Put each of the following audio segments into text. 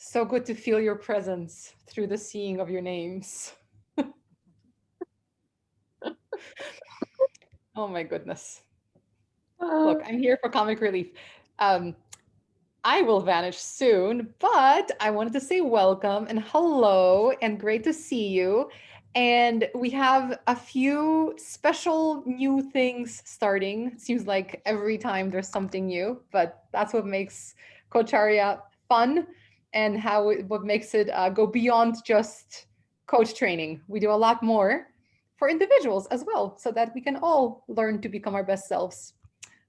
So good to feel your presence through the seeing of your names. Oh my goodness. Look, I'm here for comic relief. Um, I will vanish soon, but I wanted to say welcome and hello and great to see you. And we have a few special new things starting. Seems like every time there's something new, but that's what makes Coacharia fun and what makes it go beyond just coach training. We do a lot more for individuals as well, so that we can all learn to become our best selves,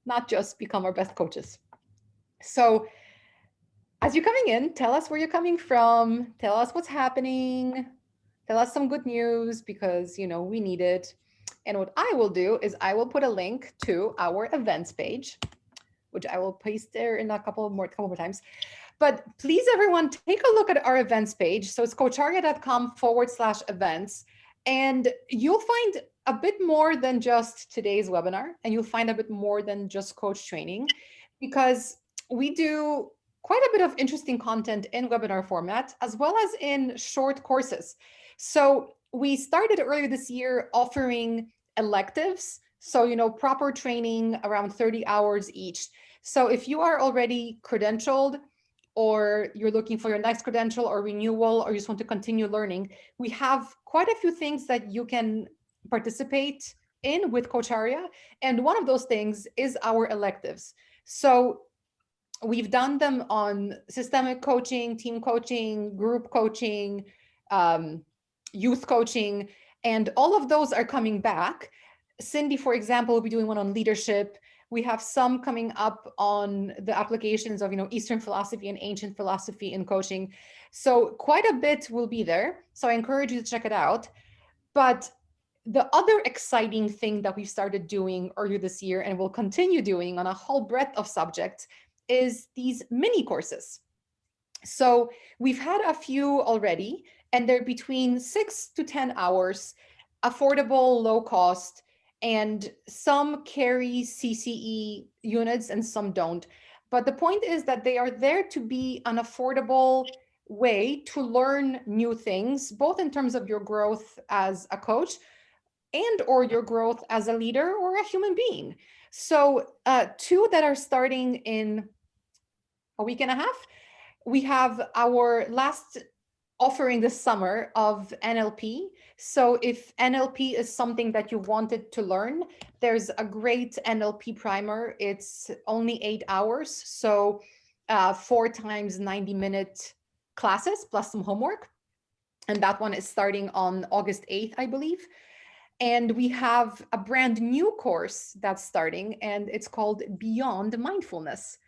not just become our best coaches. So, as you're coming in, tell us where you're coming from, tell us what's happening, tell us some good news because, we need it. And what I will do is I will put a link to our events page, which I will paste there in a couple more times. But please, everyone, take a look at our events page. So it's coacharia.com/events. And you'll find a bit more than just today's webinar, and you'll find a bit more than just coach training, because we do quite a bit of interesting content in webinar format, as well as in short courses. So we started earlier this year offering electives. So, proper training around 30 hours each. So if you are already credentialed, or you're looking for your next credential or renewal, or you just want to continue learning, we have quite a few things that you can participate in with Coacharia. And one of those things is our electives. So we've done them on systemic coaching, team coaching, group coaching, youth coaching, and all of those are coming back. Cindy, for example, will be doing one on leadership. We have some coming up on the applications of, Eastern philosophy and ancient philosophy in coaching. So quite a bit will be there. So I encourage you to check it out. But the other exciting thing that we started doing earlier this year and will continue doing on a whole breadth of subjects is these mini courses. So we've had a few already, and they're between 6 to 10 hours, affordable, low cost, and some carry CCE units and some don't. But the point is that they are there to be an affordable way to learn new things, both in terms of your growth as a coach and or your growth as a leader or a human being. So two that are starting in a week and a half. We have our last offering this summer of NLP. So if NLP is something that you wanted to learn, there's a great NLP primer. It's only 8 hours. So 4 times 90-minute classes plus some homework. And that one is starting on August 8th, I believe. And we have a brand new course that's starting, and it's called Beyond Mindfulness.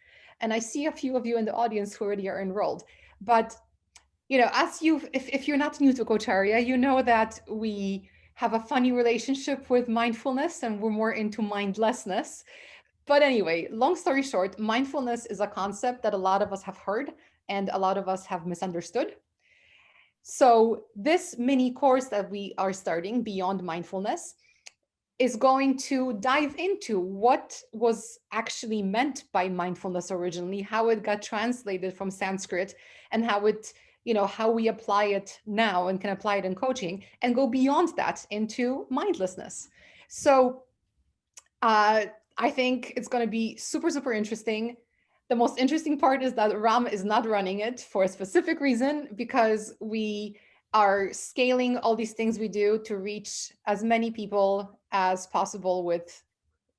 And I see a few of you in the audience who already are enrolled. But if you're not new to Coacharia, you know that we have a funny relationship with mindfulness, and we're more into mindlessness. But anyway, long story short, mindfulness is a concept that a lot of us have heard and a lot of us have misunderstood. So this mini course that we are starting, Beyond Mindfulness, is going to dive into what was actually meant by mindfulness originally, how it got translated from Sanskrit, and how we apply it now and can apply it in coaching, and go beyond that into mindlessness. So I think it's going to be super, super interesting. The most interesting part is that Ram is not running it for a specific reason, because we are scaling all these things we do to reach as many people as possible with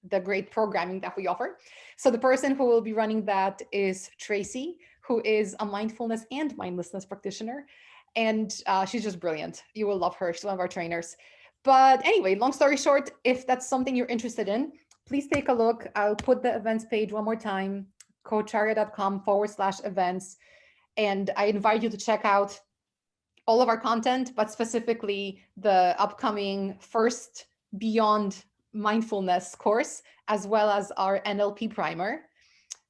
the great programming that we offer. So the person who will be running that is Tracy, who is a mindfulness and mindlessness practitioner. And she's just brilliant. You will love her. She's one of our trainers. But anyway, long story short, if that's something you're interested in, please take a look. I'll put the events page one more time, coacharia.com/events. And I invite you to check out all of our content, but specifically the upcoming first Beyond Mindfulness course, as well as our NLP primer.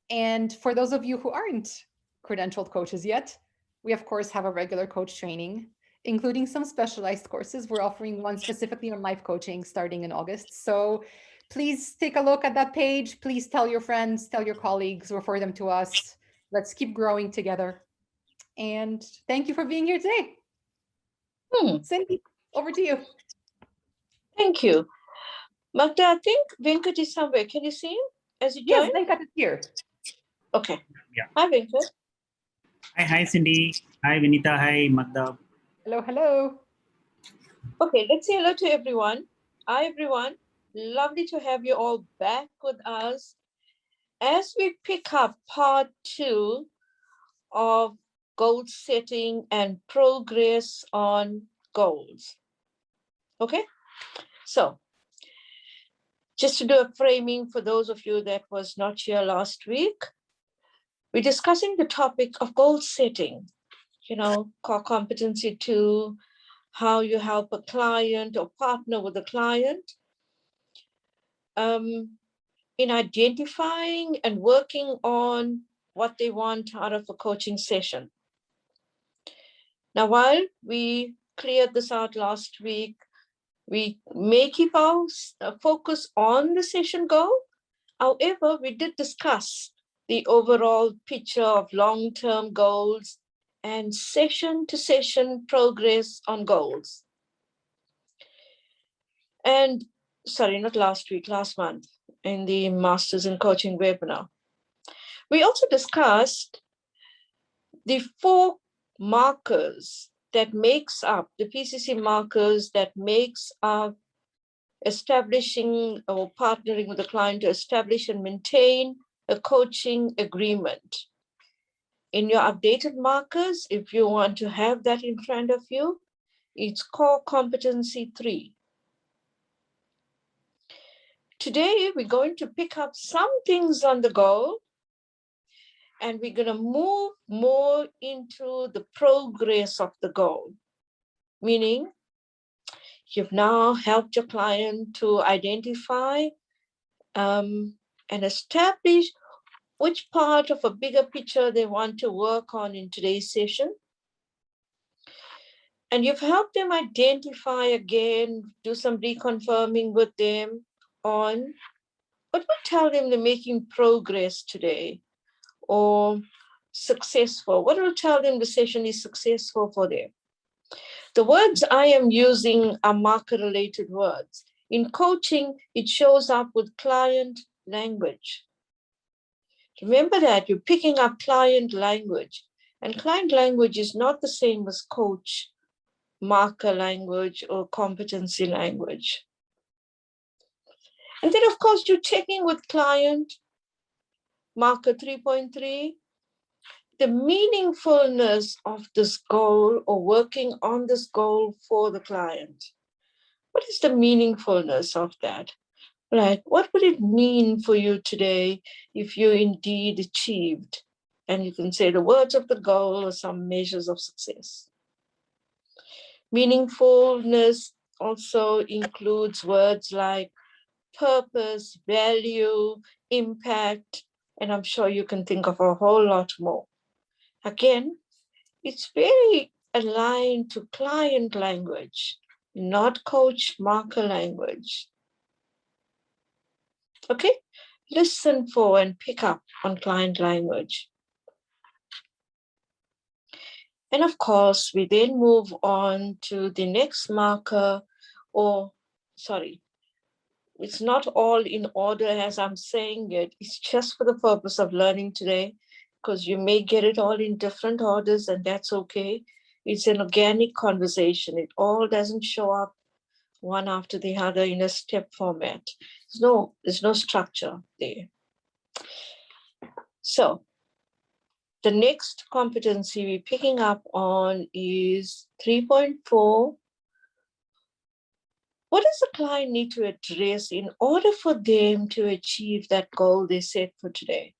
And for those of you who aren't credentialed coaches yet, we of course have a regular coach training, including some specialized courses. We're offering one specifically on life coaching starting in August. So please take a look at that page. Please tell your friends, tell your colleagues, refer them to us. Let's keep growing together. And thank you for being here today. Cindy, over to you. Thank you. Magda, I think Venkat is somewhere. Can you see him as you join? Yes, Venkat is here. Okay. Yeah. Hi, Venkat. Hi, Cindy. Hi, Vinita. Hi, Magda. Hello, hello. Okay, let's say hello to everyone. Hi, everyone. Lovely to have you all back with us as we pick up part 2 of goal setting and progress on goals. Okay, so just to do a framing for those of you that was not here last week, we're discussing the topic of goal setting, core competency 2, how you help a client or partner with a client in identifying and working on what they want out of a coaching session. Now, while we cleared this out last week, we may keep our focus on the session goal. However, we did discuss the overall picture of long-term goals and session-to-session progress on goals. And sorry, not last week, last month in the Masters in Coaching webinar. We also discussed the 4 markers that makes up, the PCC markers that makes up establishing or partnering with a client to establish and maintain a coaching agreement. In your updated markers, if you want to have that in front of you, it's core competency 3. Today, we're going to pick up some things on the goal, and we're going to move more into the progress of the goal, meaning you've now helped your client to identify and establish which part of a bigger picture they want to work on in today's session. And you've helped them identify again, do some reconfirming with them on what will tell them they're making progress today or successful. What will tell them the session is successful for them? The words I am using are marker-related words. In coaching, it shows up with client language. Remember that you're picking up client language, and client language is not the same as coach marker language or competency language. And then, of course, you're checking with client marker 3.3, the meaningfulness of this goal or working on this goal for the client. What is the meaningfulness of that? Right? What would it mean for you today if you indeed achieved? And you can say the words of the goal or some measures of success. Meaningfulness also includes words like purpose, value, impact, and I'm sure you can think of a whole lot more. Again, it's very aligned to client language, not coach marker language. Okay, listen for and pick up on client language. And of course, we then move on to the next marker, it's not all in order as I'm saying it. It's just for the purpose of learning today, because you may get it all in different orders, and that's okay. It's an organic conversation. It all doesn't show up one after the other in a step format. There's no structure there. So the next competency we're picking up on is 3.4. What does the client need to address in order for them to achieve that goal they set for today?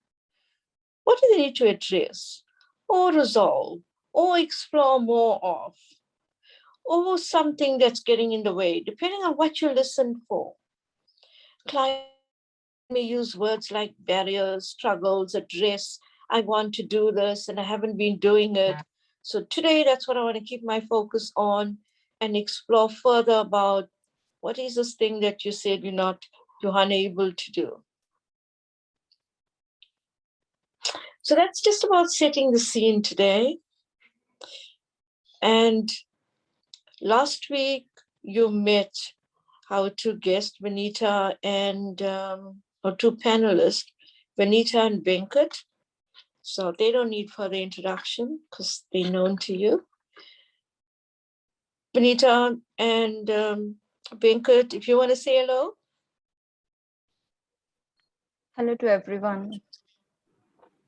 What do they need to address or resolve or explore more of? Or something that's getting in the way, depending on what you listen for. Client may use words like barriers, struggles, address, I want to do this and I haven't been doing it. So today, that's what I want to keep my focus on and explore further about what is this thing that you said you're unable to do. So that's just about setting the scene today. And last week you met our two guests, Vanita and or two panelists, Vanita and Venkat. So they don't need further introduction because they're known to you. Vanita and Venkat, if you want to say hello. Hello to everyone.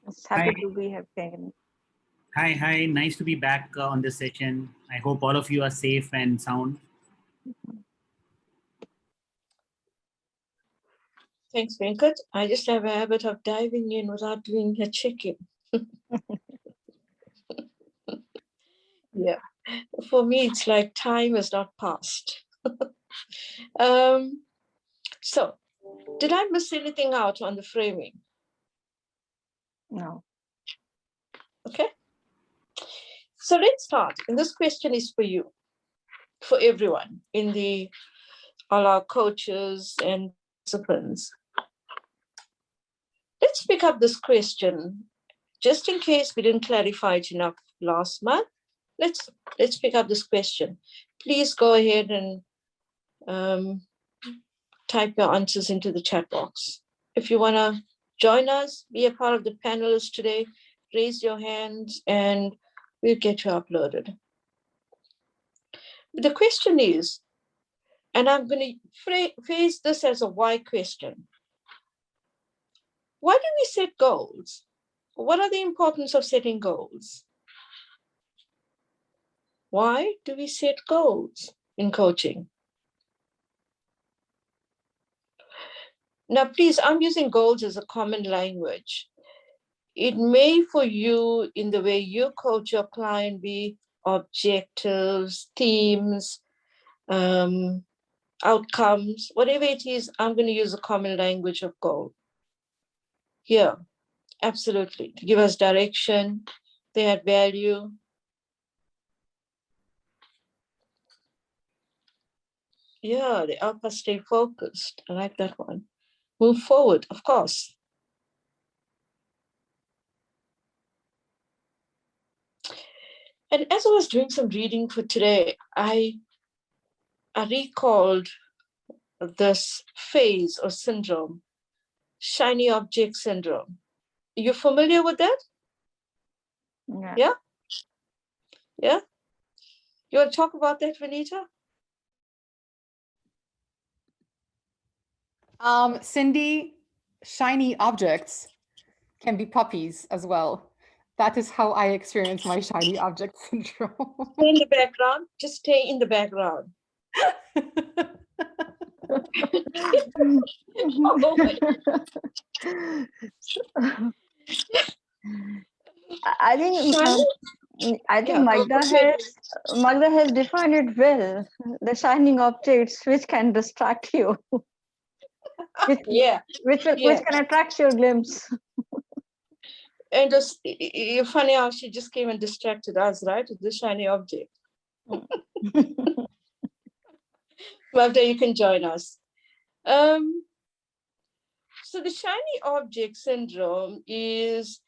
It's happy Hi, to be here again. hi. Nice to be back on this session. I hope all of you are safe and sound. Thanks, Venkat. I just have a habit of diving in without doing a check-in. Yeah, for me, it's like time has not passed. So, did I miss anything out on the framing? No. Okay. So let's start. And this question is for you, for everyone in all our coaches and participants. Let's pick up this question, just in case we didn't clarify it enough last month. Let's pick up this question. Please go ahead and type your answers into the chat box. If you want to join us, be a part of the panelists today, raise your hands and we'll get you uploaded. The question is, and I'm going to phrase this as a why question. Why do we set goals? What are the importance of setting goals? Why do we set goals in coaching? Now, please, I'm using goals as a common language. It may for you in the way you coach your client be objectives, themes, outcomes, whatever it is, I'm going to use a common language of goal. Here, absolutely, to give us direction, they add value. Yeah, they help us stay focused. I like that one. Move forward, of course. And as I was doing some reading for today, I recalled this phase or syndrome, shiny object syndrome. Are you familiar with that? Yeah. Yeah? Yeah? You want to talk about that, Vanita? Cindy, shiny objects can be puppies as well. That is how I experience my shiny object syndrome. Stay in the background. Just stay in the background. Oh, I think yeah, Magda has defined it well. The shining objects which can distract you, which can attract your glimpse. And just funny how she just came and distracted us, right? The shiny object. Magda, you can join us. So the shiny object syndrome is,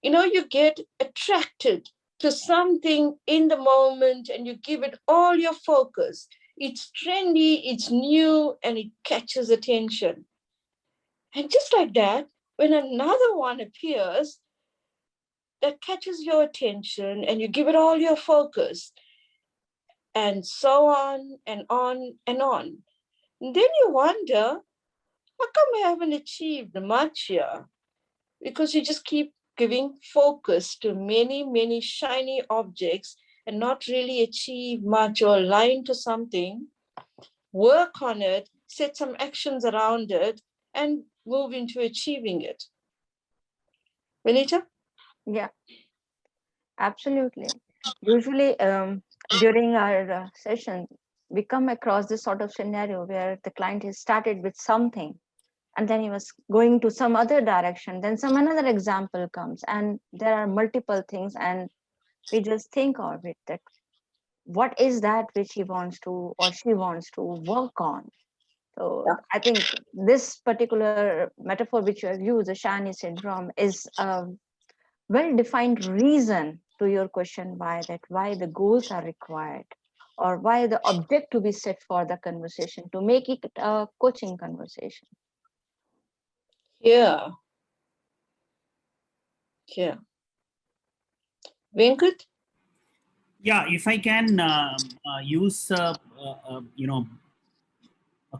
you get attracted to something in the moment and you give it all your focus. It's trendy, it's new, and it catches attention. And just like that, when another one appears that catches your attention and you give it all your focus, and so on and on and on. And then you wonder, how come I haven't achieved much here? Because you just keep giving focus to many, many shiny objects and not really achieve much or align to something, work on it, set some actions around it, and move into achieving it. Vanita? Yeah, absolutely. Usually, during our session, we come across this sort of scenario where the client has started with something and then he was going to some other direction, then some another example comes, and there are multiple things, and we just think of it that what is that which he wants to or she wants to work on. So Yeah. I think this particular metaphor which you have used, the shiny syndrome, is well-defined reason to your question, why the goals are required, or why the object to be set for the conversation, to make it a coaching conversation. Yeah. Yeah. Venkat? Yeah, if I can use, a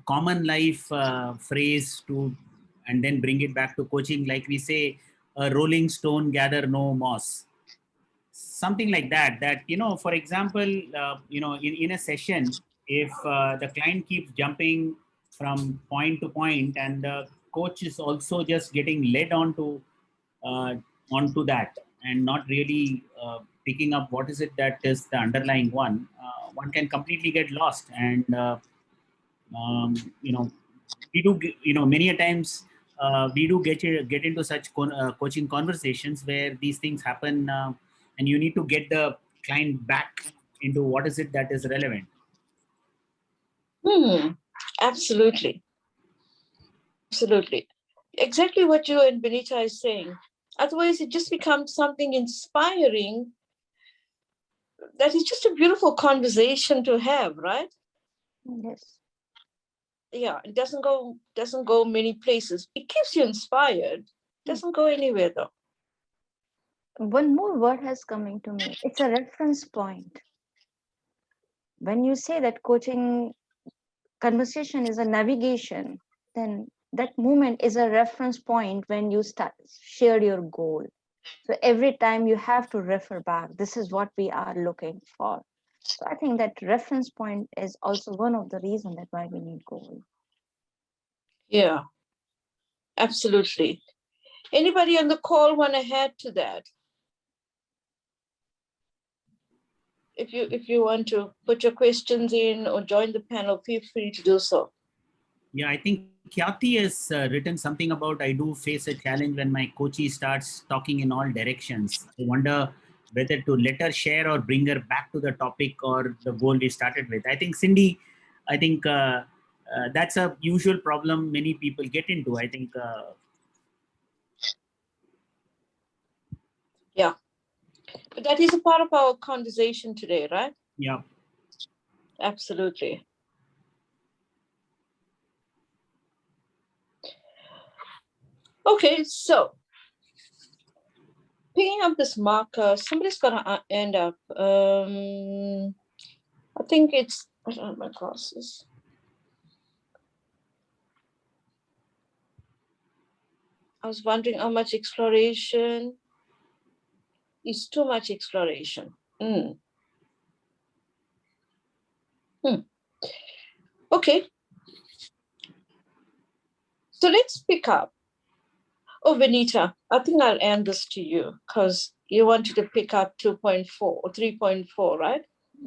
common life phrase to, and then bring it back to coaching, like we say, a rolling stone gather no moss. Something like that, for example, in a session, if the client keeps jumping from point to point, and the coach is also just getting led uh, onto that, and not really picking up what is it that is the underlying one can completely get lost. And um, you know we do many a times we do get into such coaching conversations where these things happen, and you need to get the client back into what is it that is relevant. Absolutely. Absolutely. Exactly what you and Benita is saying. Otherwise, it just becomes something inspiring that is just a beautiful conversation to have, right? Yes. Yeah, it doesn't go many places. It keeps you inspired. Doesn't go anywhere though. One more word has coming to me. It's a reference point. When you say that coaching conversation is a navigation, then that moment is a reference point when you start share your goal. So every time you have to refer back, this is what we are looking for. So I think that reference point is also one of the reasons that why we need goal. Yeah, absolutely. Anybody on the call want to add to that? If you want to put your questions in or join the panel, feel free to do so. Yeah, I think Khyati has written something about, I do face a challenge when my coachee starts talking in all directions. I wonder whether to let her share or bring her back to the topic or the goal we started with. I think, Cindy, I think that's a usual problem many people get into. I think. Yeah, but that is a part of our conversation today, right? Yeah. Absolutely. Okay, so picking up this marker, somebody's gonna end up. I think it's. I don't have my glasses. I was wondering how much exploration is too much exploration. Okay, so let's pick up. Oh, Benita, I think I'll end this to you because you wanted to pick up 2.4 or 3.4, right?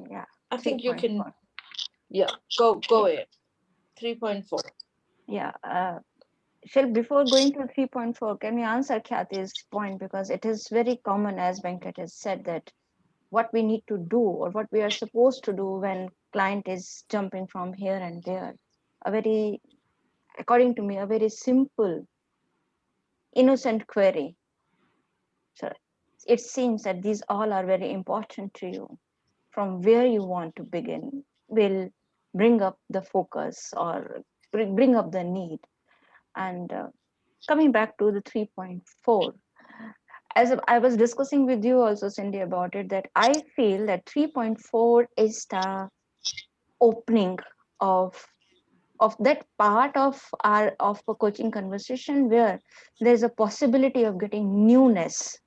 Yeah. I think you can. 3.4. Yeah, go ahead. 3.4. Yeah. Shall before going to 3.4, can we answer Khyati's point, because it is very common, as Venkat has said, that what we need to do or what we are supposed to do when client is jumping from here and there. A very, according to me, a very simple, innocent query. So it seems that these all are very important to you. From where you want to begin will bring up the focus or bring up the need. And coming back to the 3.4, as I was discussing with you also, Cindy, about it, that I feel that 3.4 is the opening of that part of a coaching conversation where there's a possibility of getting newness.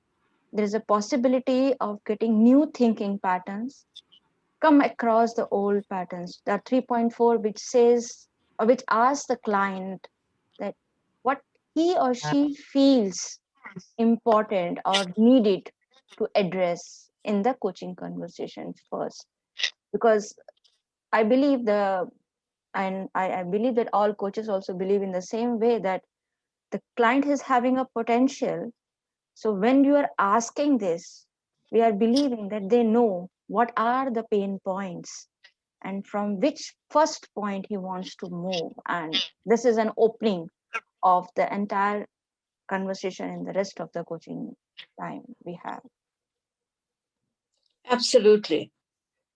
There's a possibility of getting new thinking patterns come across the old patterns. The 3.4, which says or which asks the client that what he or she feels important or needed to address in the coaching conversation first. Because I believe I believe that all coaches also believe in the same way, that the client is having a potential. So when you are asking this, we are believing that they know what are the pain points and from which first point he wants to move. And this is an opening of the entire conversation in the rest of the coaching time we have. Absolutely.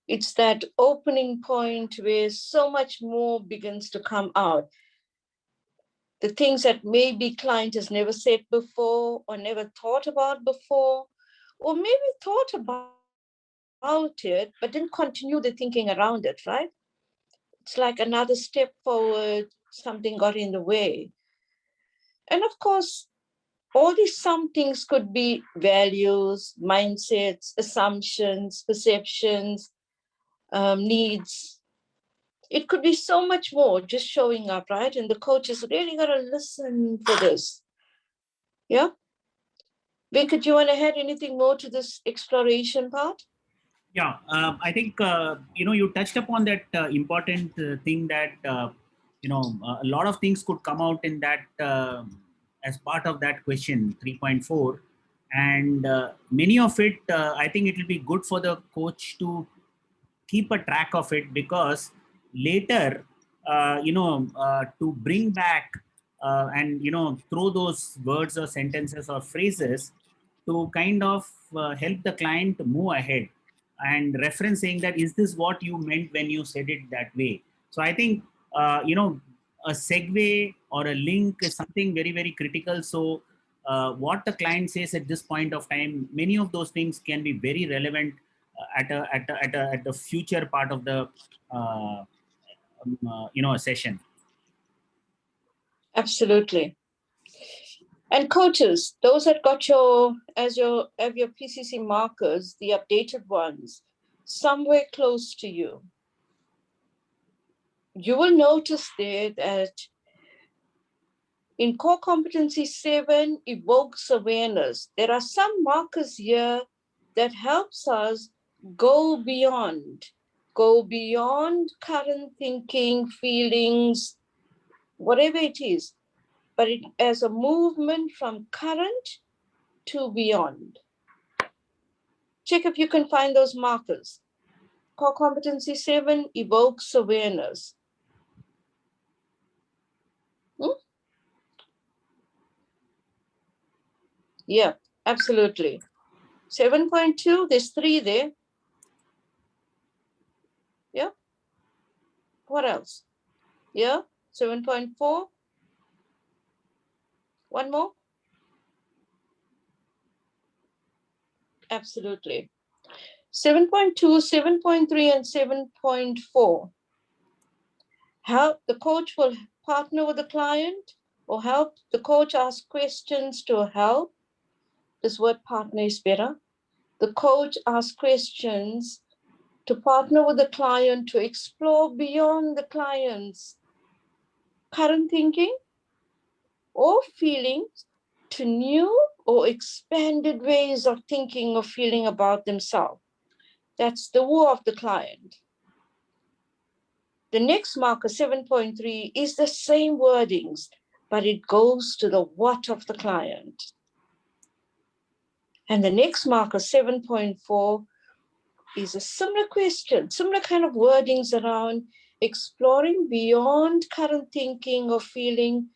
It's that opening point where so much more begins to come out. The things that maybe client has never said before or never thought about before, or maybe thought about it, but didn't continue the thinking around it, right? It's like another step forward, something got in the way. And of course, all these some things could be values, mindsets, assumptions, perceptions, needs. It could be so much more just showing up, right? And the coach has really got to listen for this. Yeah. Venkat, do you want to add anything more to this exploration part? Yeah, I think you touched upon that important thing that a lot of things could come out in that as part of that question 3.4, and many of it I think it will be good for the coach to keep a track of it, because later to bring back and throw those words or sentences or phrases to kind of help the client move ahead and referencing that, is this what you meant when you said it that way? So I think a segue or a link is something very, very critical. So what the client says at this point of time, many of those things can be very relevant at the future part of the a session. Absolutely. And coaches, those that got your have your PCC markers, the updated ones, somewhere close to you, you will notice there that in core competency 7 evokes awareness, there are some markers here that helps us go beyond current thinking, feelings, whatever it is, but it as a movement from current to beyond. Check if you can find those markers. Core competency 7 evokes awareness. Yeah, absolutely. 7.2, there's 3 there. Yeah. What else? Yeah. 7.4. One more. Absolutely. 7.2, 7.3, and 7.4. Help the coach will partner with the client or help the coach ask questions to help. This word partner is better. The coach asks questions to partner with the client to explore beyond the client's current thinking or feelings to new or expanded ways of thinking or feeling about themselves. That's the woo of the client. The next marker, 7.3, is the same wordings, but it goes to the what of the client. And the next marker, 7.4, is a similar question, similar kind of wordings around exploring beyond current thinking or feeling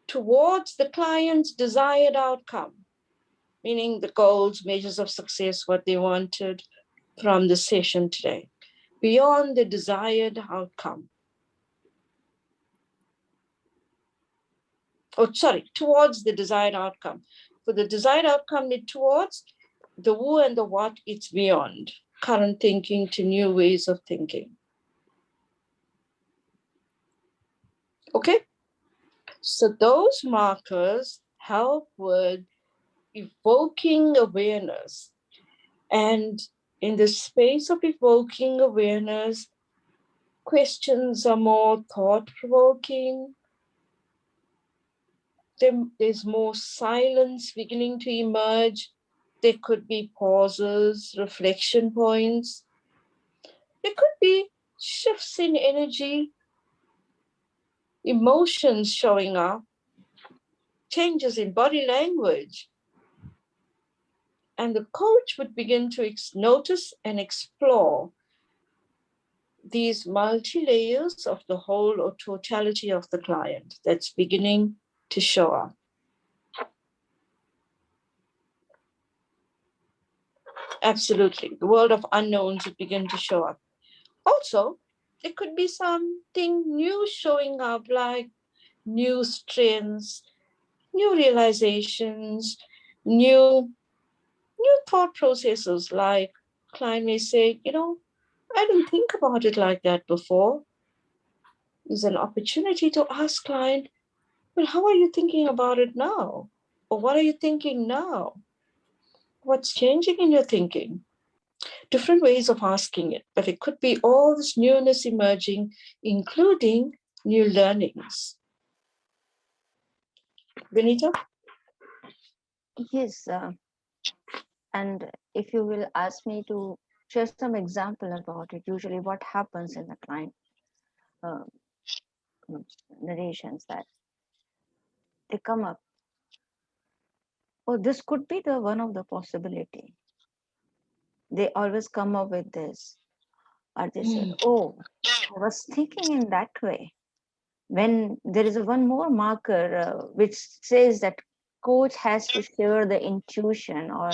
towards the client's desired outcome, meaning the goals, measures of success, what they wanted from the session today, beyond the desired outcome. Towards the desired outcome. For the desired outcome, it's towards the who and the what, it's beyond current thinking to new ways of thinking. Okay? So those markers help with evoking awareness. And in the space of evoking awareness, questions are more thought-provoking. There's more silence beginning to emerge. There could be pauses, reflection points. There could be shifts in energy, emotions showing up, changes in body language. And the coach would begin to notice and explore these multi-layers of the whole or totality of the client that's beginning to show up. Absolutely. The world of unknowns would begin to show up. Also, there could be something new showing up, like new strengths, new realizations, new thought processes. Like client may say, I didn't think about it like that before. There's an opportunity to ask client, well, how are you thinking about it now? Or what are you thinking now? What's changing in your thinking? Different ways of asking it, but it could be all this newness emerging, including new learnings. Vinita? Yes, and if you will ask me to share some example about it, usually what happens in the client uh, narrations that they come up, oh, this could be the one of the possibility. They always come up with this, or they said, oh, I was thinking in that way. When there is a one more marker which says that coach has to share the intuition or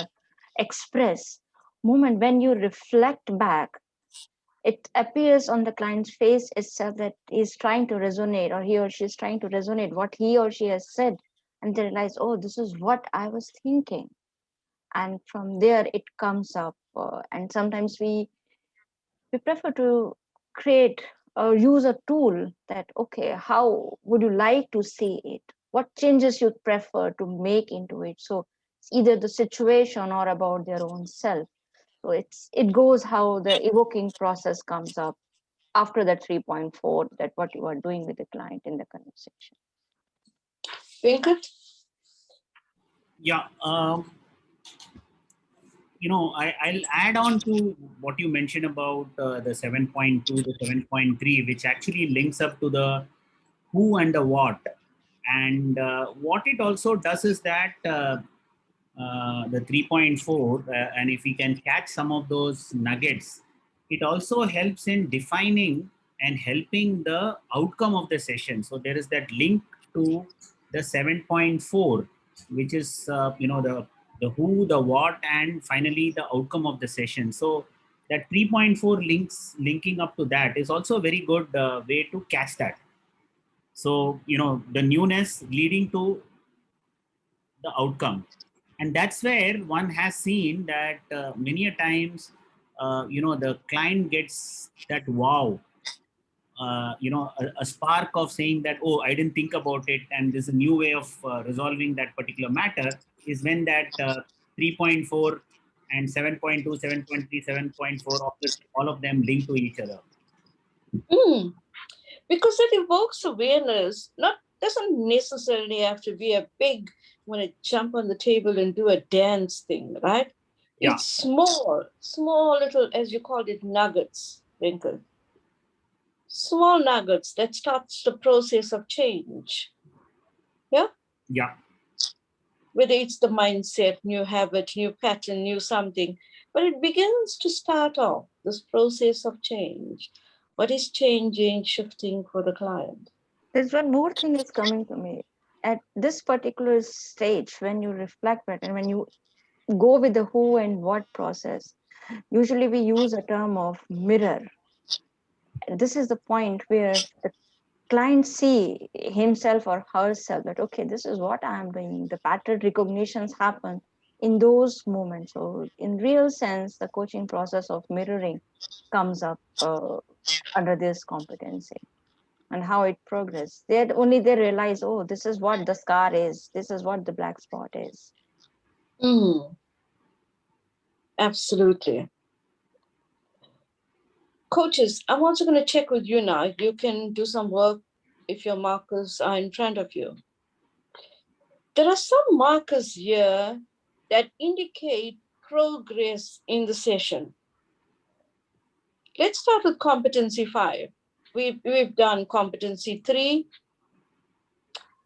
express moment when you reflect back, it appears on the client's face itself that he's trying to resonate, or he or she is trying to resonate what he or she has said, and they realize, oh, this is what I was thinking, and from there it comes up. And sometimes we prefer to create or use a tool that, okay, how would you like to see it, what changes you prefer to make into it. So it's either the situation or about their own self. So it goes how the evoking process comes up after that 3.4, that what you are doing with the client in the conversation. Venkat? Yeah. I'll add on to what you mentioned about the 7.2, the 7.3, which actually links up to the who and the what. And what it also does is that the 3.4, and if we can catch some of those nuggets, it also helps in defining and helping the outcome of the session. So there is that link to the 7.4, which is the who, the what, and finally the outcome of the session. So that 3.4 linking up to that is also a very good way to catch that. So the newness leading to the outcome, and that's where one has seen that many a times the client gets that wow, a spark of saying that, oh, I didn't think about it, and there's a new way of resolving that particular matter, is when that 3.4 and 7.2, 7.3, 7.4, all of them link to each other. Because it evokes awareness. Not doesn't necessarily have to be a big, want to jump on the table and do a dance thing, right? Yeah. It's small little, as you called it, nuggets, Winkle. Small nuggets that starts the process of change. Yeah? Yeah. Whether it's the mindset, new habit, new pattern, new something, but it begins to start off this process of change. What is changing, shifting for the client? There's one more thing is coming to me at this particular stage when you reflect back and when you go with the who and what process. Usually we use a term of mirror. This is the point where the client see himself or herself that, okay, this is what I am doing. The pattern recognitions happen in those moments. So in real sense, the coaching process of mirroring comes up under this competency and how it progresses. They realize, oh, this is what the scar is. This is what the black spot is. Absolutely. Coaches, I'm also going to check with you now. You can do some work if your markers are in front of you. There are some markers here that indicate progress in the session. Let's start with competency 5. We've done competency 3.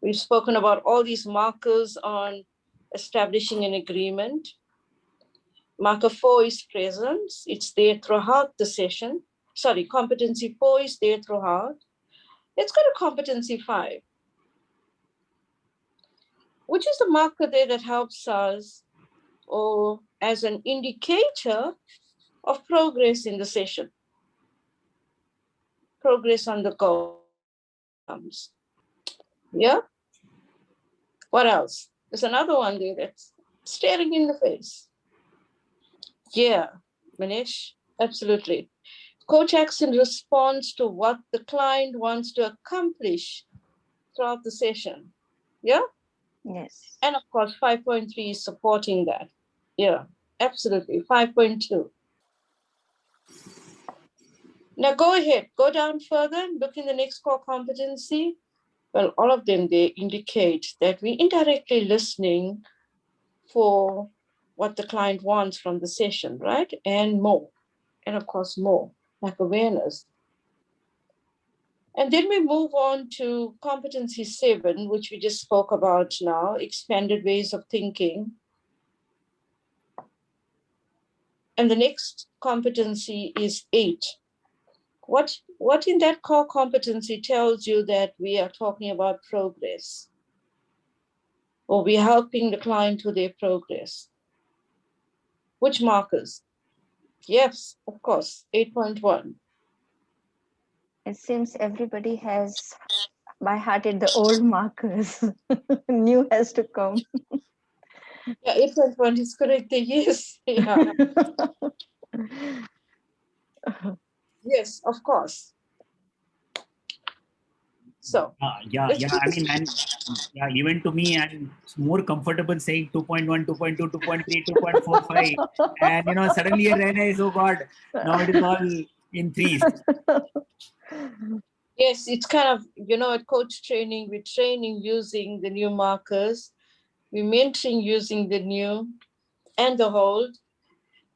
We've spoken about all these markers on establishing an agreement. Marker 4 is presence. It's there throughout the session. Sorry, competency 4 is there throughout. Let's go to competency 5. Which is the marker there that helps us or as an indicator of progress in the session, progress on the goal outcomes. Yeah? What else? There's another one there that's staring in the face. Yeah, Manish, absolutely. Coach acts in response to what the client wants to accomplish throughout the session. Yeah? Yes. And of course, 5.3 is supporting that. Yeah, absolutely. 5.2. Now go ahead, go down further and look in the next core competency. Well, all of them, they indicate that we're indirectly listening for what the client wants from the session, right? And more. And of course, more, like awareness. And then we move on to competency 7, which we just spoke about now, expanded ways of thinking. And the next competency is 8. What in that core competency tells you that we are talking about progress, or we're helping the client with their progress? Which markers? Yes, of course, 8.1. It seems everybody has by hearted the old markers. New has to come. Yeah, 8.1 is correct. Yes, yeah. Yes, of course. So Yeah. I mean, and yeah, even to me, I'm more comfortable saying 2.1, 2.2, 2.3, 2.45. And, suddenly I realize, oh God, now it is all in threes. yes, it's kind of, at coach training, we're training using the new markers. We're mentoring using the new and the old.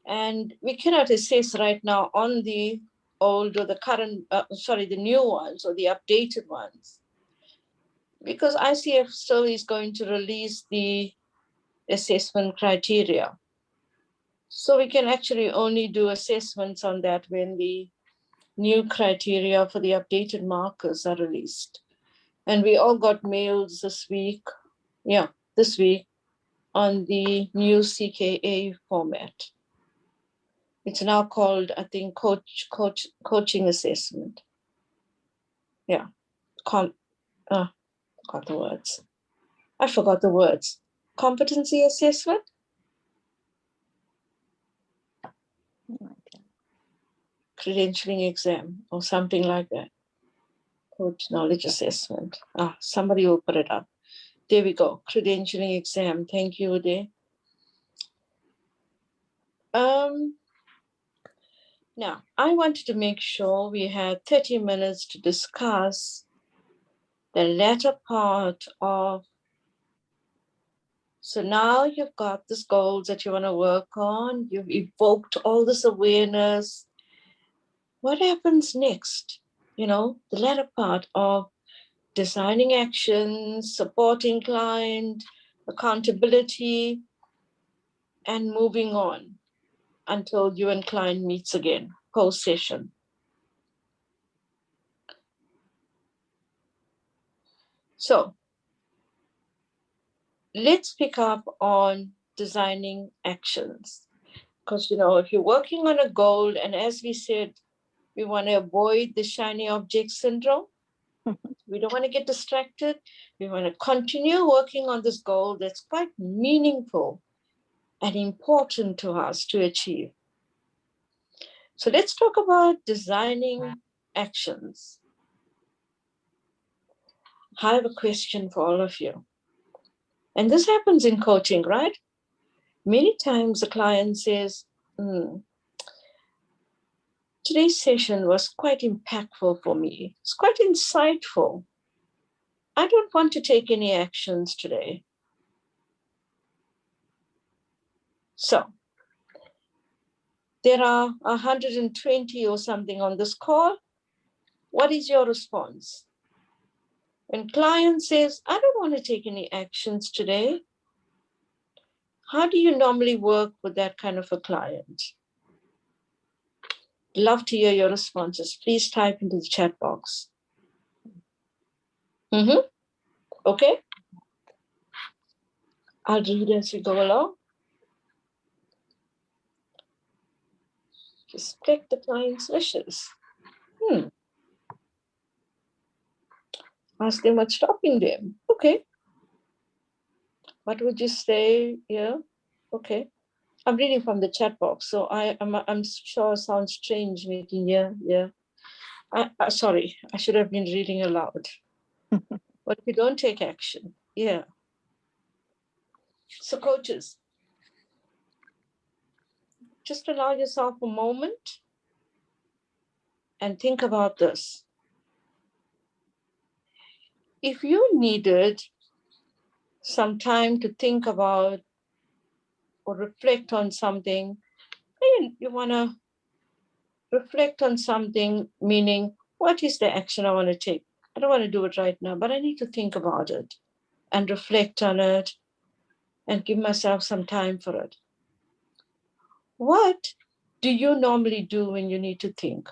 And we cannot assess right now on the old or the current, the new ones or the updated ones, because ICF still is going to release the assessment criteria. So we can actually only do assessments on that when the new criteria for the updated markers are released. And we all got mails this week, on the new CKA format. It's now called, I think, coaching assessment. Yeah, got the words. I forgot the words. Competency assessment? Credentialing exam or something like that. Coach knowledge assessment. Somebody will put it up. There we go. Credentialing exam. Thank you, Uday. Now, I wanted to make sure we had 30 minutes to discuss the latter part of. So now you've got these goals that you want to work on. You've evoked all this awareness. What happens next? The latter part of designing actions, supporting client, accountability, and moving on until you and client meets again, post-session. So let's pick up on designing actions. Because, if you're working on a goal, and as we said, we want to avoid the shiny object syndrome. We don't want to get distracted. We want to continue working on this goal that's quite meaningful and important to us to achieve. So let's talk about designing actions. I have a question for all of you. And this happens in coaching, right? Many times the client says, today's session was quite impactful for me. It's quite insightful. I don't want to take any actions today. So there are 120 or something on this call. What is your response? When client says, I don't want to take any actions today, how do you normally work with that kind of a client? Love to hear your responses. Please type into the chat box. Okay. I'll read as we go along. Respect the client's wishes. Ask them what's stopping them. Okay. What would you say? Yeah. Okay. I'm reading from the chat box, so I'm sure it sounds strange making yeah. Sorry, I should have been reading aloud. But we don't take action. Yeah. So coaches, just allow yourself a moment and think about this. If you needed some time to think about or reflect on something, and you want to reflect on something, meaning, what is the action I want to take? I don't want to do it right now, but I need to think about it and reflect on it and give myself some time for it. What do you normally do when you need to think?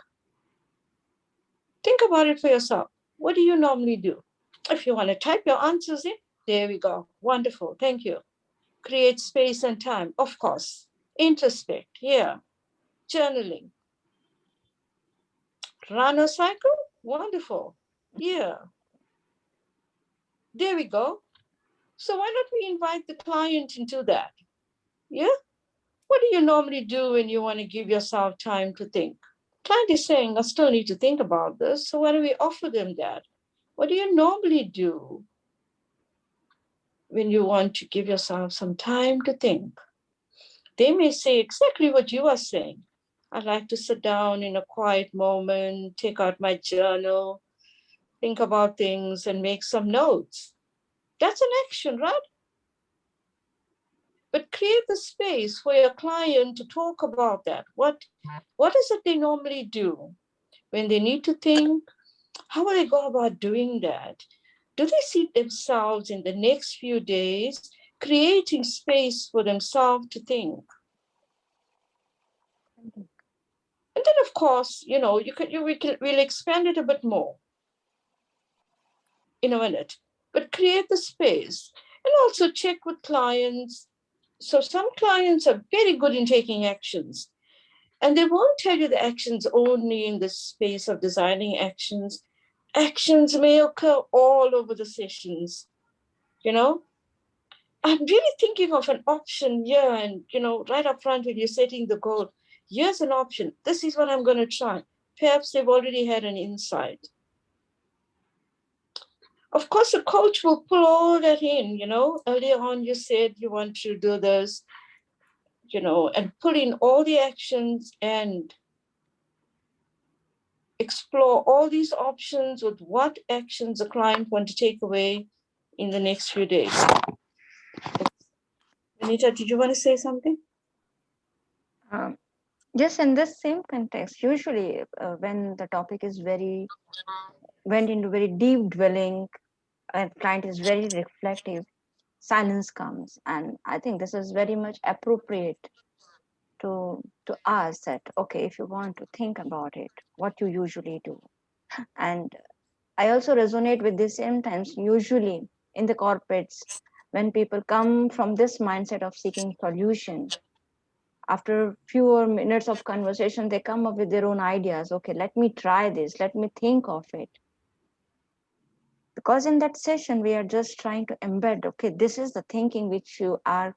Think about it for yourself. What do you normally do? If you want to type your answers in, there we go. Wonderful. Thank you. Create space and time, of course. Introspect, yeah. Journaling. Run a cycle, wonderful. Yeah. There we go. So why don't we invite the client into that? Yeah. What do you normally do when you want to give yourself time to think? Client is saying, I still need to think about this. So why don't we offer them that? What do you normally do when you want to give yourself some time to think? They may say exactly what you are saying. I like to sit down in a quiet moment, take out my journal, think about things and make some notes. That's an action, right? But create the space for your client to talk about that. What is it they normally do when they need to think? How will they go about doing that? Do they see themselves in the next few days creating space for themselves to think? And then, of course, we'll expand it a bit more in a minute. But create the space and also check with clients. So some clients are very good in taking actions, and they won't tell you the actions only in the space of designing actions. Actions may occur all over the sessions. I'm really thinking of an option here, and right up front when you're setting the goal, here's an option. This is what I'm going to try. Perhaps they've already had an insight. Of course, a coach will pull all that in. Earlier on you said you want to do this, and pull in all the actions and explore all these options with what actions the client want to take away in the next few days. Anita, did you want to say something? Yes, in this same context, usually when the topic is went into very deep dwelling and client is very reflective, silence comes. And I think this is very much appropriate to ask that, okay, if you want to think about it, what you usually do. And I also resonate with this same times, usually in the corporates, when people come from this mindset of seeking solution, after fewer minutes of conversation, they come up with their own ideas. Okay, let me try this, let me think of it. Because in that session, we are just trying to embed, okay, this is the thinking which you are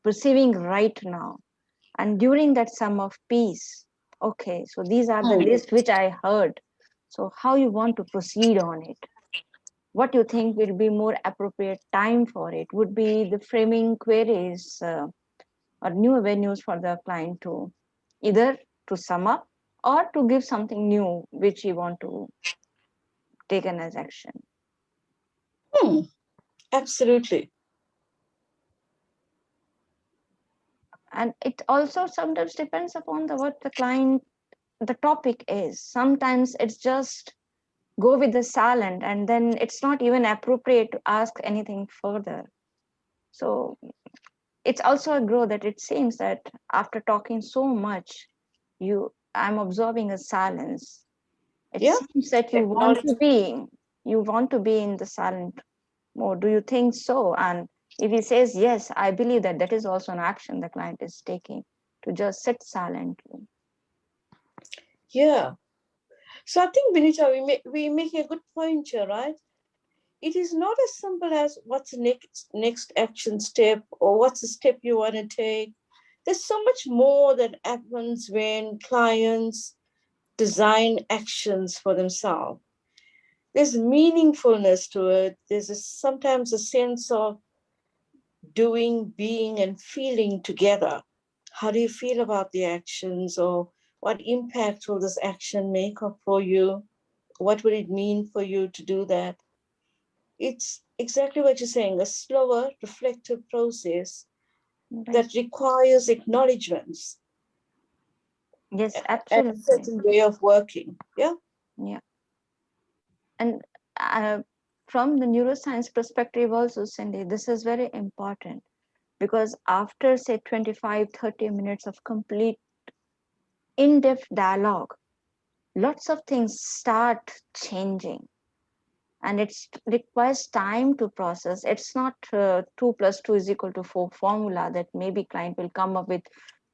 perceiving right now. And during that sum of peace, okay, so these are the lists which I heard. So how you want to proceed on it? What you think will be more appropriate time for it would be the framing queries or new avenues for the client to either to sum up or to give something new which you want to take an as action. Absolutely. And it also sometimes depends upon what the topic is. Sometimes it's just go with the silent, and then it's not even appropriate to ask anything further. So it's also a growth that it seems that after talking so much, I'm observing a silence. It seems that you want to be in the silent mode. Do you think so? And if he says yes, I believe that is also an action the client is taking to just sit silently. Yeah. So I think, Benita, we make a good point here, right? It is not as simple as what's the next action step or what's the step you want to take. There's so much more that happens when clients design actions for themselves. There's meaningfulness to it. Sometimes a sense of doing, being, and feeling together. How do you feel about the actions, or what impact will this action make up for you? What would it mean for you to do that? It's exactly what you're saying, a slower, reflective process Right. that requires acknowledgements Yes, and a absolutely. certain way of working. Yeah. Yeah. And uh, from the neuroscience perspective also, Cindy, this is very important because after say 25, 30 minutes of complete in-depth dialogue, lots of things start changing, and it requires time to process. It's not 2 plus 2 is equal to 4 formula that maybe client will come up with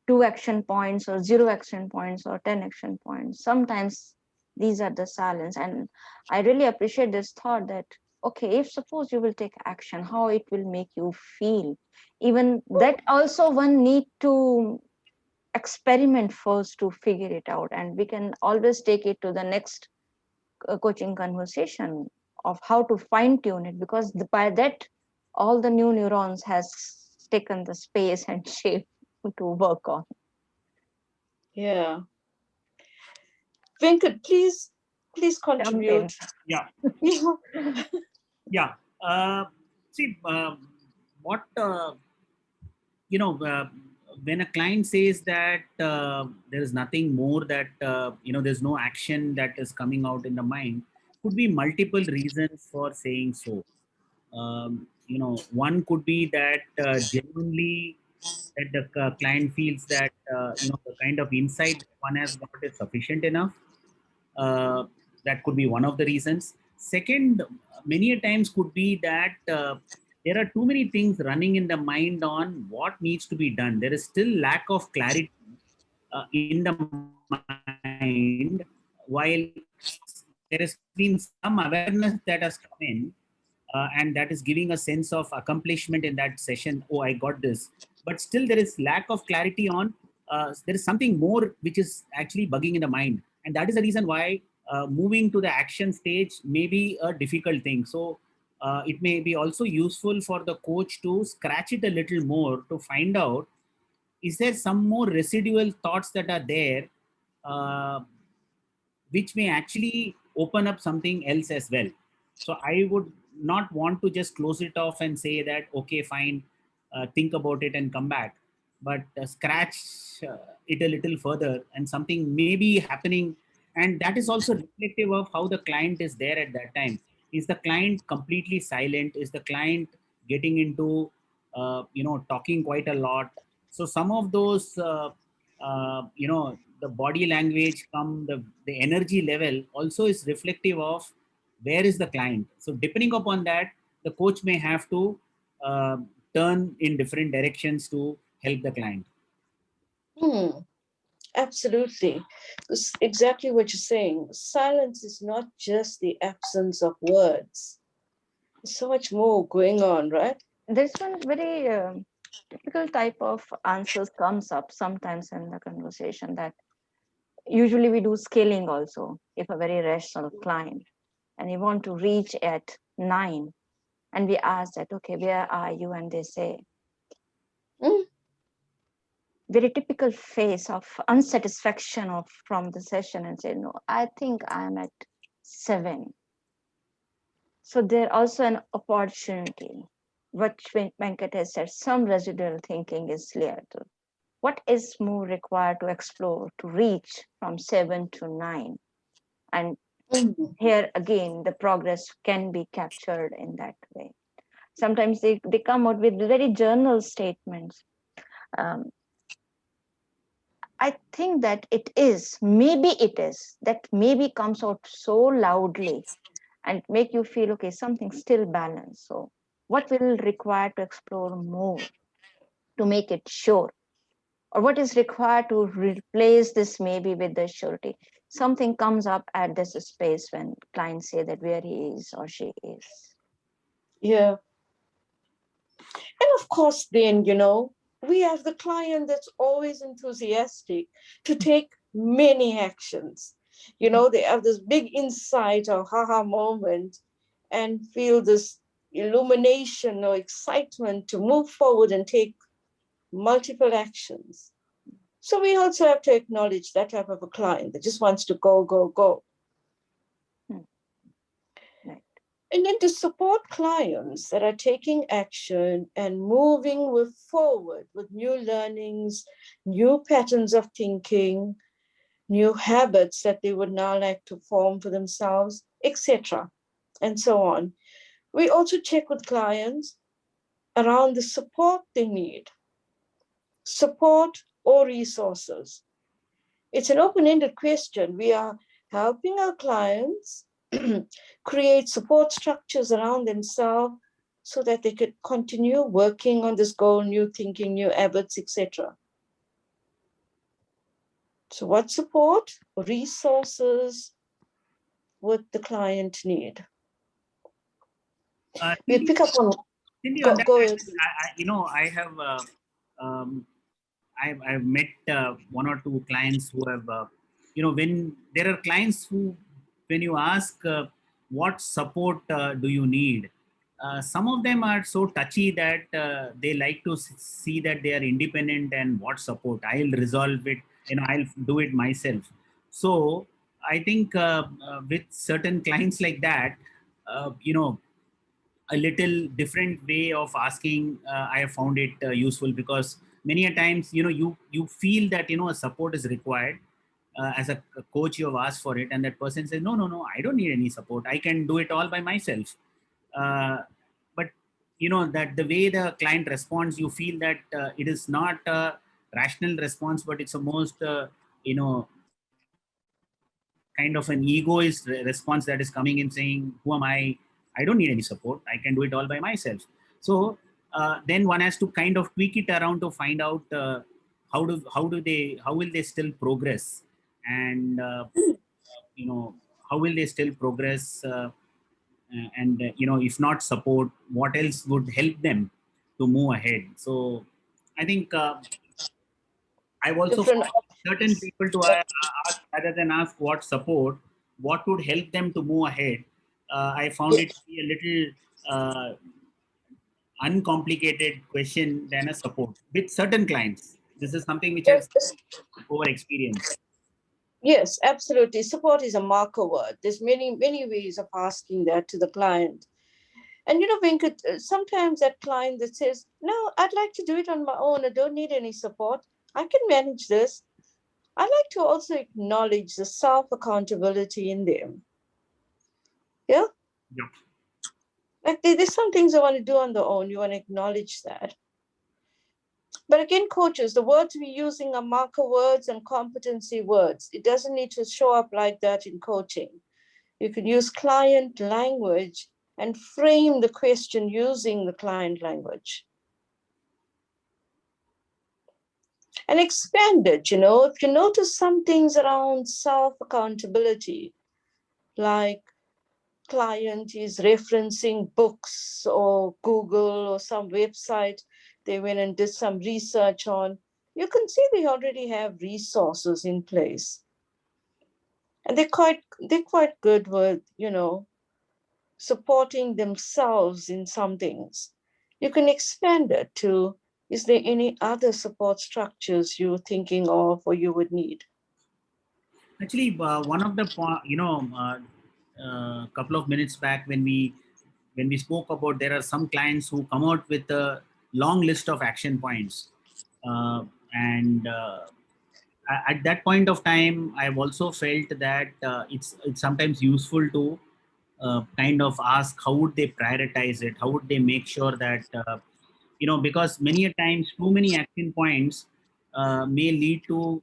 2 action points or 0 action points or 10 action points. Sometimes these are the silence, and I really appreciate this thought that okay, if suppose you will take action, how it will make you feel. Even that also one need to experiment first to figure it out, and we can always take it to the next coaching conversation of how to fine tune it, because by that all the new neurons has taken the space and shape to work on. Yeah. Venkat, please Jump in. contribute. Yeah, Yeah. yeah. See, what when a client says that there is nothing more that there's no action that is coming out in the mind, could be multiple reasons for saying so. One could be that genuinely that the client feels that the kind of insight that one has got is sufficient enough. uh, that could be one of the reasons. Second, many a times could be that there are too many things running in the mind on what needs to be done. There is still lack of clarity in the mind, while there has been some awareness that has come in, and that is giving a sense of accomplishment in that session. Oh, I got this. But still, there is lack of clarity on. There is something more which is actually bugging in the mind, and that is the reason why moving to the action stage may be a difficult thing. So. It may be also useful for the coach to scratch it a little more to find out, is there some more residual thoughts that are there, uh, which may actually open up something else as well. So I would not want to just close it off and say that, okay, fine, think about it and come back, but scratch it a little further and something may be happening. And that is also reflective of how the client is there at that time. Is the client completely silent? Is the client getting into, talking quite a lot? So some of those, the body language come the energy level also is reflective of where is the client. So depending upon that, the coach may have to uh, turn in different directions to help the client. Hmm, absolutely. It's exactly what you're saying. Silence is not just the absence of words. There's so much more going on, right? There's one very typical type of answers comes up sometimes in the conversation that usually we do scaling also. If a very rational client and you want to reach at 9, and we ask that okay, where are you, and they say Mm, very typical face of unsatisfaction of from the session and say no, I think I'm at 7. So there also an opportunity, what Venkat has said, some residual thinking is there too. What is more required to explore to reach from 7 to 9? And mm, here again, the progress can be captured in that way. Sometimes they come out with very journal statements. Um, I think that maybe it is, that maybe comes out so loudly and make you feel okay, something still balanced. So, what will require to explore more to make it sure? or what is required to replace this maybe with the surety. Something comes up at this space when clients say that where he is or she is. Yeah. And of course, then, we have the client that's always enthusiastic to take many actions. They have this big insight or haha moment and feel this illumination or excitement to move forward and take multiple actions. So we also have to acknowledge that type of a client that just wants to go, go, go. Right. And then to support clients that are taking action and moving forward with new learnings, new patterns of thinking, new habits that they would now like to form for themselves, etc., and so on. We also check with clients around the support they need, support or resources. It's an open-ended question. We are helping our clients create support structures around themselves so that they could continue working on this goal, new thinking, new habits, etc. So what support, resources would the client need? We Cindy, pick up on, Cindy, on go, that, go ahead. I have um, I've met one or two clients who have, when there are clients who, when you ask what support do you need, some of them are so touchy that they like to see that they are independent and what support. I'll resolve it, I'll do it myself. So I think with certain clients like that, a little different way of asking, I have found it useful, because many a times you feel that a support is required. As a coach, you have asked for it and that person says, no, no, no, I don't need any support, I can do it all by myself. But that the way the client responds, you feel that it is not a rational response, but it's a most kind of an egoist response that is coming in saying, who am I don't need any support, I can do it all by myself. So then one has to kind of tweak it around to find out how will they still progress, and how will they still progress, and if not support, what else would help them to move ahead. So I think I've also Different found certain options. people to ask, rather than ask what support, what would help them to move ahead. I found it Yes. to be a little uncomplicated question than a support with certain clients. This is something which I've Yes. seen over experience. Yes, absolutely. Support is a marker word. There's many, many ways of asking that to the client. And Venkat, sometimes that client that says, no, I'd like to do it on my own. I don't need any support. I can manage this. I like to also acknowledge the self-accountability in them. Yeah? Yeah. Like there's some things I want to do on their own. You want to acknowledge that. But again, coaches, the words we're using are marker words and competency words. It doesn't need to show up like that in coaching. You could use client language and frame the question using the client language. And expand it, if you notice some things around self-accountability, like client is referencing books or Google or some website they went and did some research on, you can see they already have resources in place. And they're quite good with, supporting themselves in some things. You can expand it to, is there any other support structures you're thinking of or you would need? Actually, one of the couple of minutes back when we spoke about, there are some clients who come out with a long list of action points, and at that point of time, I've also felt that it's sometimes useful to kind of ask how would they prioritize it, how would they make sure that because many a times too many action points may lead to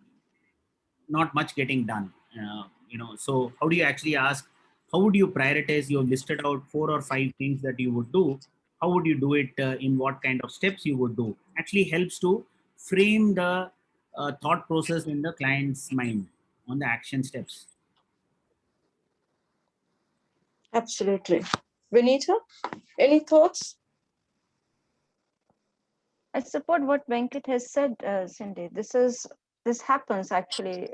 not much getting done. So how do you actually ask, how would you prioritize? You've listed out 4 or 5 things that you would do. How would you do it? In what kind of steps you would do? Actually helps to frame the thought process in the client's mind on the action steps. Absolutely. Vinita, any thoughts? I support what Venkat has said, Cindy. This happens actually.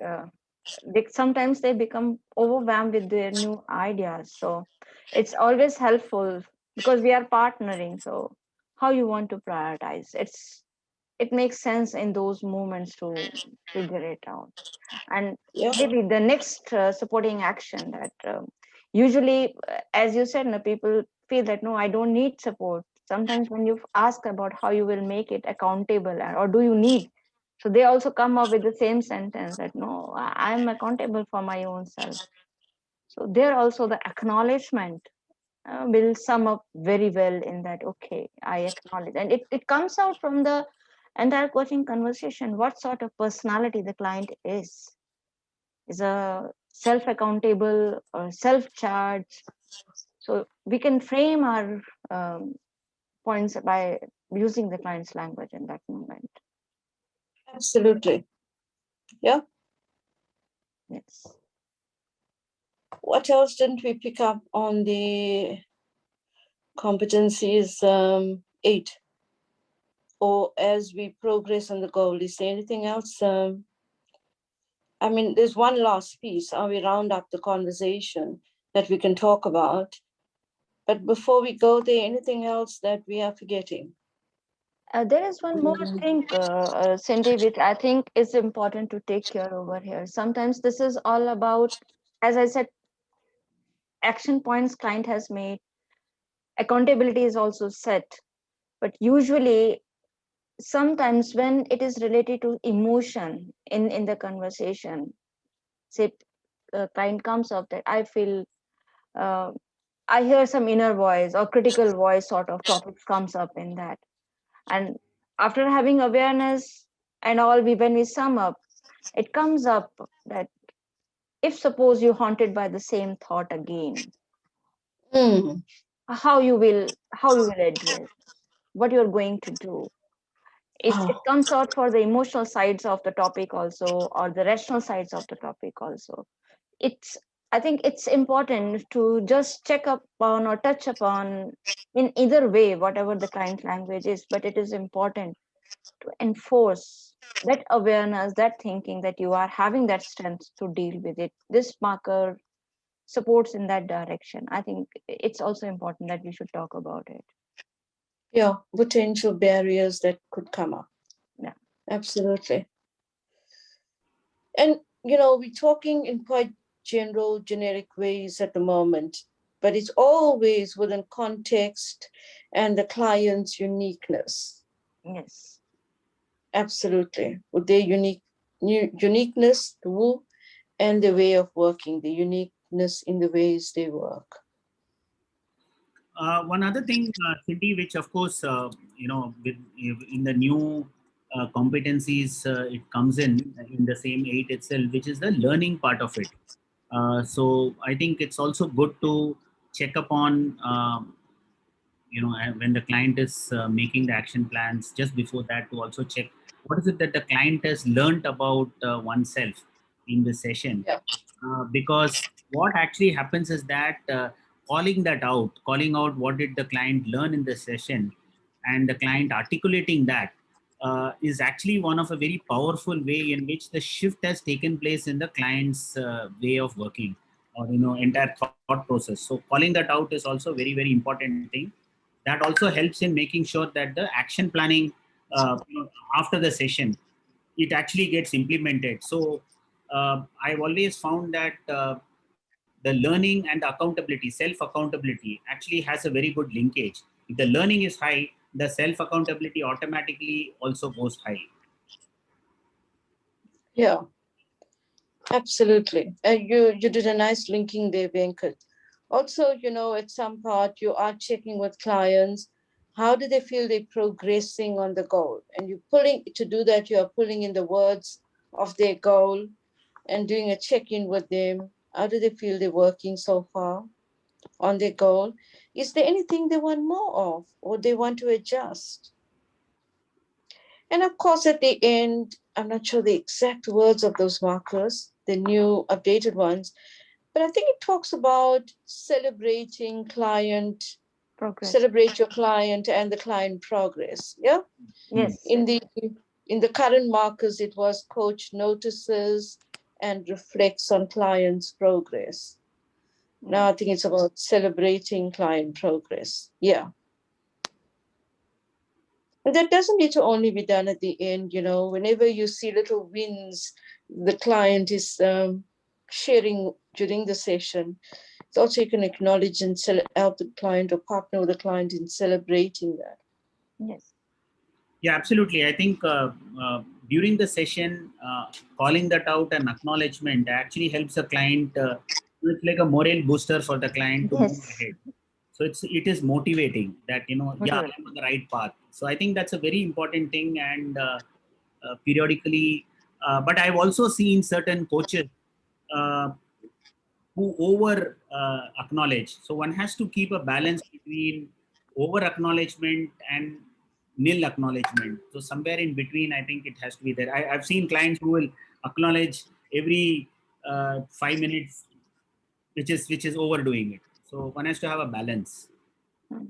Sometimes they become overwhelmed with their new ideas. So it's always helpful because we are partnering. So how you want to prioritize? It makes sense in those moments to figure it out. And Yeah. maybe the next supporting action that usually, as you said, no, people feel that no, I don't need support. Sometimes when you ask about how you will make it accountable or do you need, so they also come up with the same sentence that no, I'm accountable for my own self. So there also the acknowledgement will sum up very well in that. Okay, I acknowledge, and it comes out from the entire coaching conversation what sort of personality the client is a self accountable or self charge. So we can frame our um, points by using the client's language in that moment. Absolutely. Yeah. Yes. What else didn't we pick up on the competencies 8? Or as we progress on the goal, is there anything else? I mean, there's one last piece. How we round up the conversation that we can talk about. But before we go there, anything else that we are forgetting? There is one more thing, Cindy, which I think is important to take care over here. Sometimes this is all about, as I said, action points client has made, accountability is also set. But usually, sometimes when it is related to emotion in the conversation, say, client comes up that I feel, uh, I hear some inner voice or critical voice sort of topics comes up in that. And after having awareness and all, when we sum up, it comes up that if suppose you're haunted by the same thought again, Mm. how you will address what you're going to do. It Oh, comes out for the emotional sides of the topic also or the rational sides of the topic also. It's I think it's important to just check upon or touch upon in either way whatever the client language is, but it is important to enforce that awareness, that thinking that you are having that strength to deal with it. This marker supports in that direction. I think it's also important that we should talk about it. yeah, potential barriers that could come up. Yeah. Absolutely. And, we're talking in quite general, generic ways at the moment, but it's always within context and the client's uniqueness. Yes. Absolutely. With their uniqueness, the woo, and the way of working, the uniqueness in the ways they work. One other thing, Cindy, which of course, in the new competencies, it comes in the same 8 itself, which is the learning part of it. So I think it's also good to check upon, when the client is making the action plans, just before that to also check what is it that the client has learned about oneself in the session. Yeah. Because what actually happens is that calling out what did the client learn in the session, and the client articulating that is actually one of a very powerful way in which the shift has taken place in the client's way of working, or entire thought process. So calling that out is also very, very important thing. That also helps in making sure that the action planning, after the session, it actually gets implemented. So I've always found that the learning and accountability, self accountability, actually has a very good linkage. If the learning is high, the self accountability automatically also goes high. Yeah, absolutely. You did a nice linking there, Venkat. Also, at some part you are checking with clients, how do they feel they're progressing on the goal? And you pulling to do that, you are pulling in the words of their goal and doing a check-in with them. How do they feel they're working so far on their goal? Is there anything they want more of or they want to adjust? And of course, at the end, I'm not sure the exact words of those markers, the new updated ones, but I think it talks about celebrating client, Progress. celebrate your client and the client progress. Yeah. Yes. In the current markers, it was coach notices and reflects on client's progress. Now I think it's about celebrating client progress. Yeah. And that doesn't need to only be done at the end, whenever you see little wins, the client is sharing during the session. It's also you can acknowledge and help the client or partner with the client in celebrating that. Yes. Yeah, absolutely. I think during the session, calling that out and acknowledgement actually helps a client. It's like a morale booster for the client to move Yes. ahead. So it is motivating that, yeah, Motivate. I'm on the right path. So I think that's a very important thing. And periodically, but I've also seen certain coaches uh, who over acknowledge. So one has to keep a balance between over acknowledgement and nil acknowledgement. So somewhere in between, I think it has to be there. I've seen clients who will acknowledge every 5 minutes, which is overdoing it. So one has to have a balance. Hmm.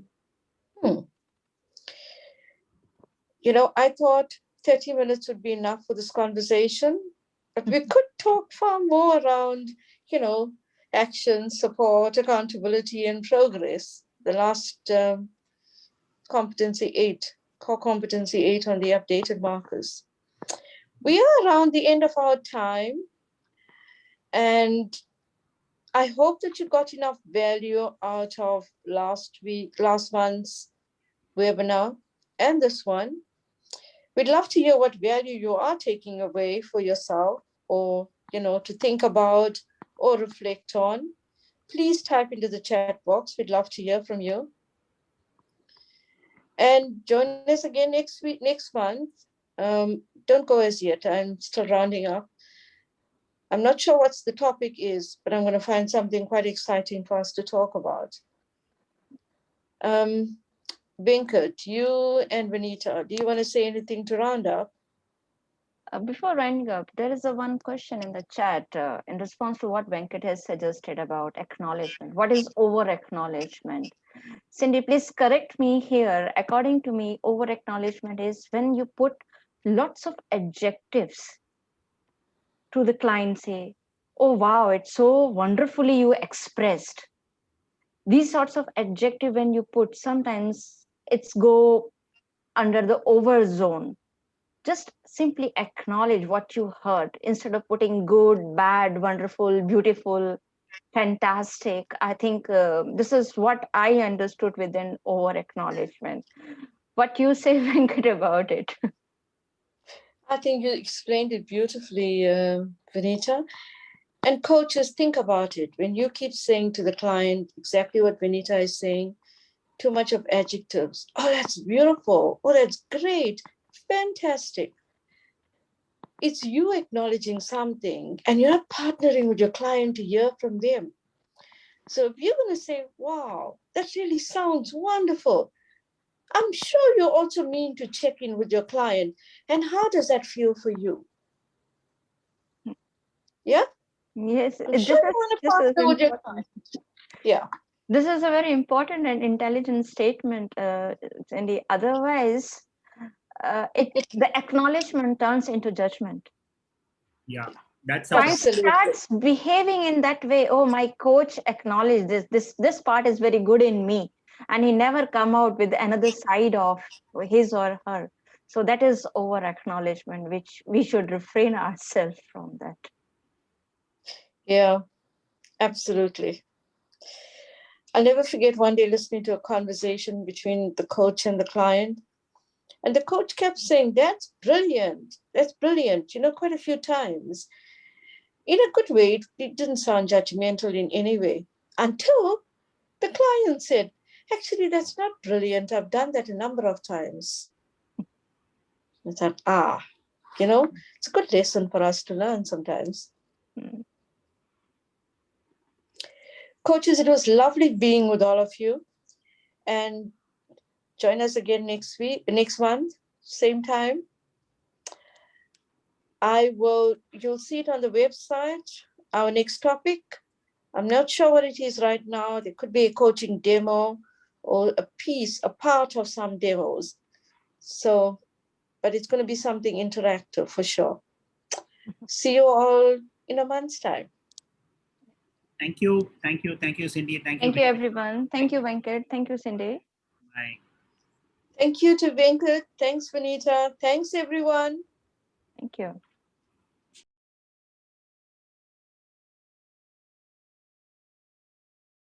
I thought 30 minutes would be enough for this conversation, but we could talk far more around, action, support, accountability, and progress. The last competency 8, core competency 8 on the updated markers. We are around the end of our time, and I hope that you got enough value out of last month's webinar and this one. We'd love to hear what value you are taking away for yourself or, to think about or reflect on. Please type into the chat box. We'd love to hear from you. And join us again next month. Don't go as yet. I'm still rounding up. I'm not sure what the topic is, but I'm going to find something quite exciting for us to talk about. Venkat, you and Vanita, do you want to say anything to round up? Before rounding up, there is one question in the chat in response to what Venkat has suggested about acknowledgement. What is over acknowledgement? Cindy, please correct me here. According to me, over acknowledgement is when you put lots of adjectives to the client, say, oh, wow, it's so wonderfully you expressed. These sorts of adjective when you put, sometimes it's go under the over zone. Just simply acknowledge what you heard instead of putting good, bad, wonderful, beautiful, fantastic. I think this is what I understood within over acknowledgement. What you say, Venkat, about it? I think you explained it beautifully, Vanita. And coaches, think about it. When you keep saying to the client exactly what Vanita is saying, too much of adjectives. Oh, that's beautiful. Oh, that's great. Fantastic. It's you acknowledging something and you're not partnering with your client to hear from them. So if you're going to say, wow, that really sounds wonderful, I'm sure you also mean to check in with your client. And how does that feel for you? Yeah? Yes, I'm sure you want to partner with your client. Yeah. This is a very important and intelligent statement, Cindy. Otherwise, the acknowledgement turns into judgment. Yeah, that's a Client starts behaving in that way. Oh, my coach acknowledged this part is very good in me, and he never come out with another side of his or her. So that is over acknowledgement, which we should refrain ourselves from that. Yeah, absolutely. I'll never forget one day listening to a conversation between the coach and the client. And the coach kept saying, that's brilliant. That's brilliant, quite a few times. In a good way, it didn't sound judgmental in any way until the client said, actually, that's not brilliant. I've done that a number of times. I thought, it's a good lesson for us to learn sometimes. Coaches, it was lovely being with all of you. And join us again next month, same time. You'll see it on the website, our next topic. I'm not sure what it is right now. There could be a coaching demo or a part of some demos. So, but it's going to be something interactive for sure. See you all in a month's time. Thank you, Cindy. Thank you, everyone. Thank you, Venkat. Thank you, Cindy. Bye. Thank you to Venkat. Thanks, Vanita. Thanks, everyone. Thank you.